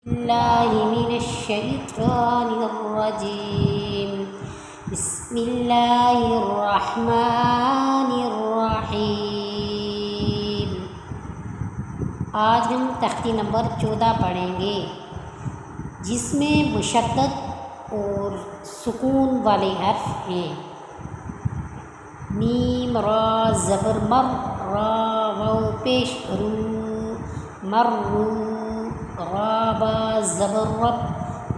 الله من الشيطان الرجيم. بسم الله الرحمن الرحیم. آج ہم تختی نمبر 14 پڑھیں گے، جس میں مشدد اور سکون والے حرف ہیں. میم را زبر مر، را واو پیش رو، مر رو. را با زبر رب،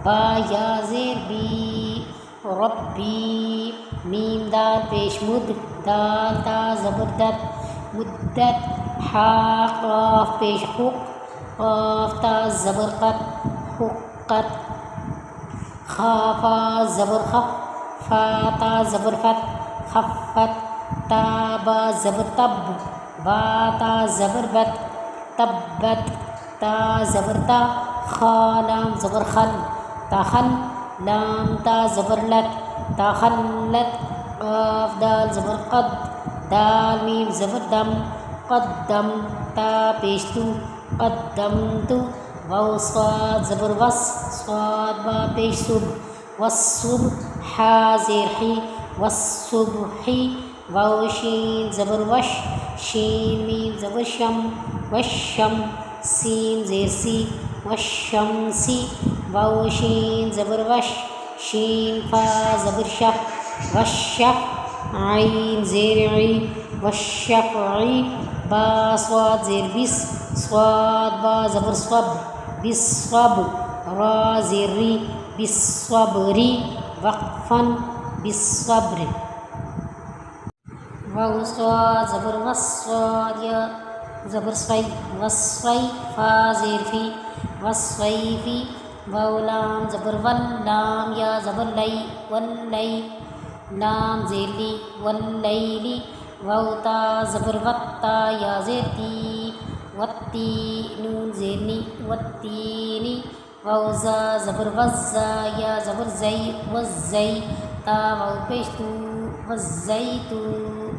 با یا زیر بی، ربی. میم دال پیش مد، دال تا زبر دد، مدت. حا قاف پیش حق، قاف تا زبر قد، حقت. خافا زبر خف، فا تا زبر فت، خفت. تا با زبر تب، با تا زبر بت، تبت. تا زبر تا، خا لام زبر خل، تخل. لام تا زبر لت، تخلت. قاف دال زبر قد، دال میم زبر دم، قدم. تا پیش تو، قدمت. واو صاد زبر وس، صاد با پیش سب، والصبح. حا زیر حی، والصبحی. واو شین زبر وش، شین میم زبر شم، والشم. سین زیر سی، والشمسی. واو شین زبر وش، شین فا زبر شف، والشف. عین زیر عی، والشفعی. با صاد زیر بس، صاد با زبر صب، بالصب. را زیر ری، بالصبری. وقفا، بالصبر. واو صاد زبر وس، صاد یا زبر صی، وصفی. فا زیر فی، وصفیفی. واو لام زبر ول، لام یا زبر لی، واللی. لام زیر لی، واللیلی. واو تا زبر وت، تا یا زیر تی، وتی. نون زیر نی، والتینی. واو زا زبر وزا، یا زبر زی، والزی. تا واو پیش تو، والزیتو.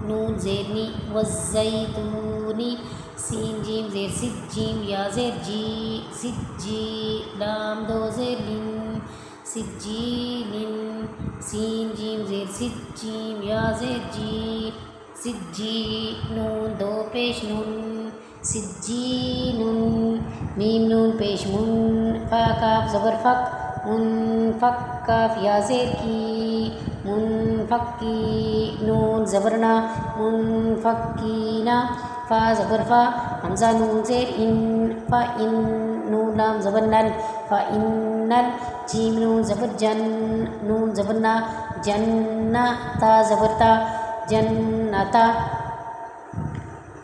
نون زیر نی، والزیتونی. سین جیم زیر سد، جیم یا زیر جی، سجی. لام دو زیر لن، سجیلن. سین جیم زیر سد، جیم یا زیر جی، سجی. نون دو پیش نون، سجینن. میم نون پیش من، فا کاف زبر فک، منفک. کاف یا زیر کی، منفکی. نون زبرنا، منفکینا. فا زبر فا، حمزہ نون زیر ان، فا ان. نون لام زبر نل، فا انل. جیم نون زبر جن، نون زبرنا، جنہ. تا زبر تا، جنتا.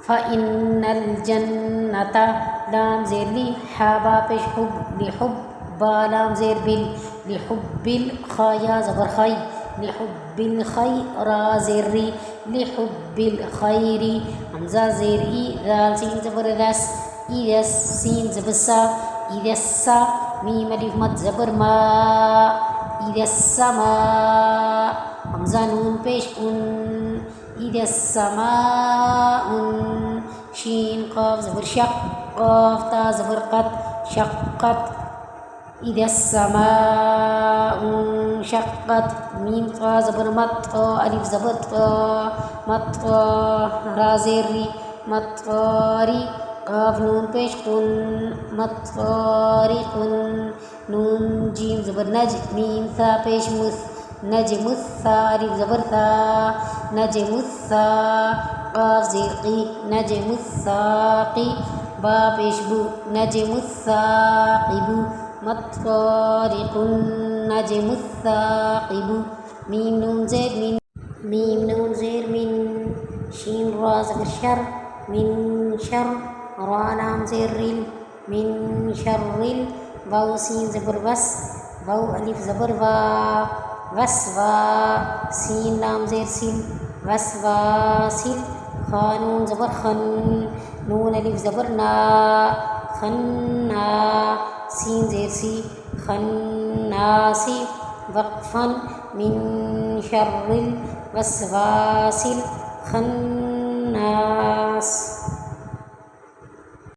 فا ان الجنۃ. لام زیر لی، حا با پیش حب، لحب. با لام زیر بل، لحب الخا یا زبر خی، لحب الخیر. را زیر ری، لحب الخیر. حمزہ زیر ای، دال سین زبر رس، ایرس. سین زبر سا، ایرسا. میم الف مد زبر ما، ایرسما. حمزہ نون پیش ان، ایرسماء. شین قاف زبر شق، قاف تا زبر قد، شقت. اذا السماء انشقت. میم طا زبر مت، الف زبر طا، مطا. را زیر ری، مطاری. قاف نون پیش قن، مطارق. نون جیم زبر نج، میم ثا پیش مث، نجمثا. الف زبر ثا، نجمثا. قاف زیر قی، نجمثاقی. با پیش بو، نجمثاقب. مطارق، النجم الثاقب. میم نون زیر من، میم نون زیر من. شین را زبر شر، من شر. را لام زیر رل، من شرل. واو سین زبر وس، واو الف زبر وا، وسوا. سین لام زیر سل، وسواسل. خا نون زبر خن، نون الف زبر نا، خنا. سین زیر سی، خناسی. وقفا، من شر الوسواس الخناس.